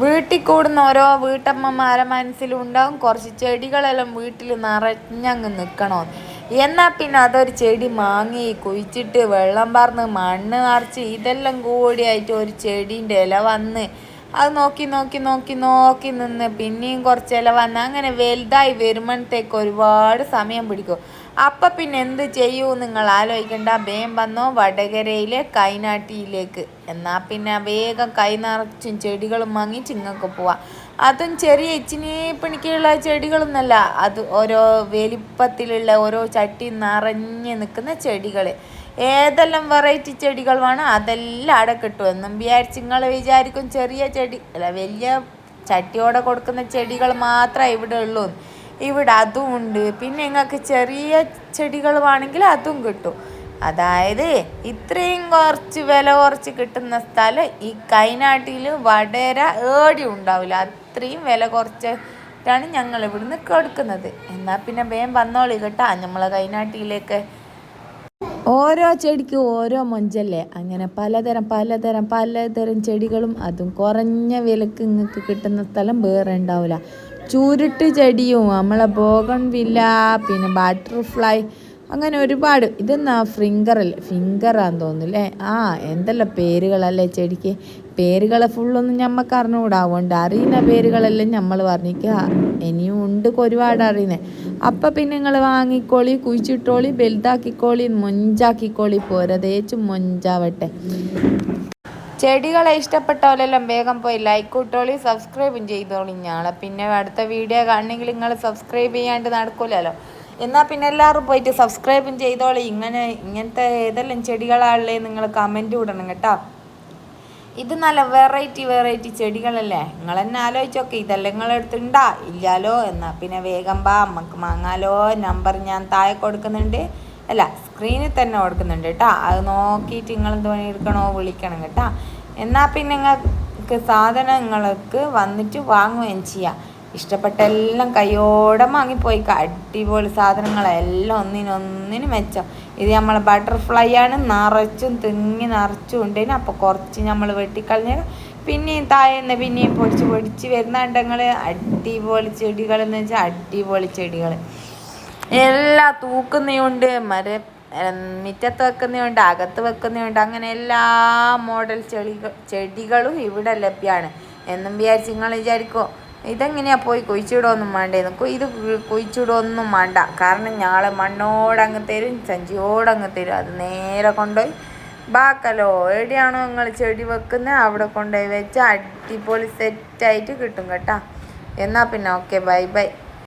വീട്ടിൽ കൂടുന്ന ഓരോ വീട്ടമ്മമാരെ മനസ്സിലുണ്ടാവും കുറച്ച് ചെടികളെല്ലാം വീട്ടിൽ നിറഞ്ഞങ്ങ് നിൽക്കണോ. എന്നാൽ പിന്നെ അതൊരു ചെടി മാങ്ങി കുഴിച്ചിട്ട് വെള്ളം പറന്ന് മണ്ണ് നിറച്ച് ഇതെല്ലാം കൂടിയായിട്ട് ഒരു ചെടീൻ്റെ ഇല വന്ന് അത് നോക്കി നോക്കി നോക്കി നോക്കി നിന്ന് പിന്നെയും കുറച്ച് ഇല വന്ന് അങ്ങനെ വലുതായി വരുമ്പോഴത്തേക്ക് ഒരുപാട് സമയം പിടിക്കും. അപ്പം പിന്നെ എന്ത് ചെയ്യൂ നിങ്ങൾ ആലോചിക്കണ്ട. വേഗം വന്നോ വടകരയിലെ കൈനാട്ടിയിലേക്ക്. എന്നാൽ പിന്നെ വേഗം കൈ നിറച്ചും ചെടികളും വാങ്ങി ചിങ്ങക്ക് പോവാം. അതും ചെറിയ ഇച്ചിനി പണിക്കുള്ള ചെടികളൊന്നല്ല, അത് ഓരോ വലിപ്പത്തിലുള്ള ഓരോ ചട്ടി നിറഞ്ഞ് നിൽക്കുന്ന ചെടികൾ. ഏതെല്ലാം വെറൈറ്റി ചെടികൾ വേണം അതെല്ലാം അവിടെ കിട്ടും. എന്നും വിചാരിച്ച് നിങ്ങൾ വിചാരിക്കും ചെറിയ ചെടി അല്ല, വലിയ ചട്ടിയോടെ കൊടുക്കുന്ന ചെടികൾ മാത്രമേ ഇവിടെ ഉള്ളൂ. ഇവിടെ അതും ഉണ്ട്. പിന്നെ നിങ്ങൾക്ക് ചെറിയ ചെടികൾ വേണമെങ്കിൽ അതും കിട്ടും. അതായത് ഇത്രയും കുറച്ച് വില കുറച്ച് കിട്ടുന്ന സ്ഥലം ഈ കൈനാട്ടിൽ വടകര ഏടി ഉണ്ടാവില്ല. അത്രയും വില കുറച്ചിട്ടാണ് ഞങ്ങൾ ഇവിടുന്ന് കൊടുക്കുന്നത്. എന്നാൽ പിന്നെ വേഗം വന്നോളി കേട്ടാ നമ്മളെ കൈനാട്ടിയിലേക്ക്. ഓരോ ചെടിക്കും ഓരോ മൊഞ്ചല്ലേ. അങ്ങനെ പലതരം പലതരം പലതരം ചെടികളും അതും കുറഞ്ഞ വിലക്ക് നിങ്ങൾക്ക് കിട്ടുന്ന സ്ഥലം വേറെ ഉണ്ടാവില്ല. ചുരുട്ട് ചെടിയും നമ്മളെ ബോഗൺവില്ല, പിന്നെ ബട്ടർഫ്ലൈ, അങ്ങനെ ഒരുപാട്. ഇതെന്നാ ഫിംഗറാന്ന് തോന്നുന്നില്ലേ. എന്തെല്ലാം പേരുകളല്ലേ ചെടിക്ക്. പേരുകളെ ഫുള്ളൊന്നും ഞമ്മക്ക് അറിഞ്ഞുകൂടാ. അതുകൊണ്ട് അറിയുന്ന പേരുകളെല്ലാം നമ്മൾ പറഞ്ഞിക്കുക. ഇനിയും ഉണ്ട് ഒരുപാട് അറിയുന്നത്. അപ്പം പിന്നെ നിങ്ങൾ വാങ്ങിക്കോളി, കുഴിച്ചിട്ടോളി, വലുതാക്കിക്കോളി, മൊഞ്ചാക്കിക്കോളി. പോരതേച്ചും മൊഞ്ചാവട്ടെ. ചെടികളെ ഇഷ്ടപ്പെട്ടവരെല്ലാം വേഗം പോയി ലൈക്ക് ഇട്ടോളി, സബ്സ്ക്രൈബും ചെയ്തോളി. ഞാളെ പിന്നെ അടുത്ത വീഡിയോ കാണണമെങ്കിൽ നിങ്ങൾ സബ്സ്ക്രൈബ് ചെയ്യാണ്ട് നടക്കൂലല്ലോ. എന്നാൽ പിന്നെ എല്ലാവരും പോയിട്ട് സബ്സ്ക്രൈബും ചെയ്തോളി. ഇങ്ങനത്തെ ഏതെല്ലാം ചെടികളാണല്ലേ നിങ്ങൾ കമൻറ്റ് വിടണം കേട്ടോ. ഇത് നല്ല വെറൈറ്റി ചെടികളല്ലേ. നിങ്ങൾ തന്നെ ആലോചിച്ചോക്കെ. ഇതെല്ലാം നിങ്ങളെടുത്തുണ്ടാ ഇല്ലാലോ. എന്നാൽ പിന്നെ വേഗം വാ, നമുക്ക് വാങ്ങാലോ. നമ്പർ ഞാൻ താഴെ കൊടുക്കുന്നുണ്ട്, അല്ല സ്ക്രീനിൽ തന്നെ കൊടുക്കുന്നുണ്ട് കേട്ടോ. അത് നോക്കിയിട്ട് നിങ്ങൾ എന്ത് പണി എടുക്കണോ വിളിക്കണം കേട്ടോ. എന്നാൽ പിന്നെ നിങ്ങൾക്ക് സാധനങ്ങൾക്ക് വന്നിട്ട് വാങ്ങുകയും ചെയ്യാം. ഇഷ്ടപ്പെട്ട എല്ലാം കയ്യോടെ വാങ്ങിപ്പോയി. അടിപൊളി സാധനങ്ങളെല്ലാം ഒന്നിനൊന്നിന് മെച്ചം. ഇത് നമ്മളെ ബട്ടർഫ്ലൈ ആണ്. നിറച്ചും നിറച്ചും ഉണ്ടേന്. അപ്പോൾ കുറച്ച് നമ്മൾ വെട്ടിക്കളഞ്ഞാൽ പിന്നെയും താഴെന്ന് പിന്നെയും പൊടിച്ച് വരുന്നുണ്ടെങ്കിൽ അടിപൊളി ചെടികൾ എന്ന് വെച്ചാൽ അടിപൊളി ചെടികൾ. എല്ലാം തൂക്കുന്നതുണ്ട്, മുറ്റത്ത് വെക്കുന്നതുണ്ട്, അകത്ത് വെക്കുന്നതുണ്ട്. അങ്ങനെ എല്ലാ മോഡൽ ചെടികളും ഇവിടെ ലഭ്യമാണ്. എന്നും വിചാരിച്ച് നിങ്ങൾ വിചാരിക്കോ ഇതെങ്ങനെയാണ് പോയി കുഴിച്ചിടൊന്നും വേണ്ടേന്ന്. ഇത് കുഴിച്ചിടൊന്നും വേണ്ട. കാരണം ഞങ്ങൾ മണ്ണോടങ്ങ് തരും, സഞ്ചിയോടങ്ങ് തരും. അത് നേരെ കൊണ്ടുപോയി ബാക്കലോ എവിടെയാണോ നിങ്ങൾ ചെടി വെക്കുന്നത് അവിടെ കൊണ്ടുപോയി വെച്ച് അടിപൊളി സെറ്റായിട്ട് കിട്ടും കേട്ടോ. എന്നാൽ പിന്നെ ഓക്കെ, ബൈ ബൈ.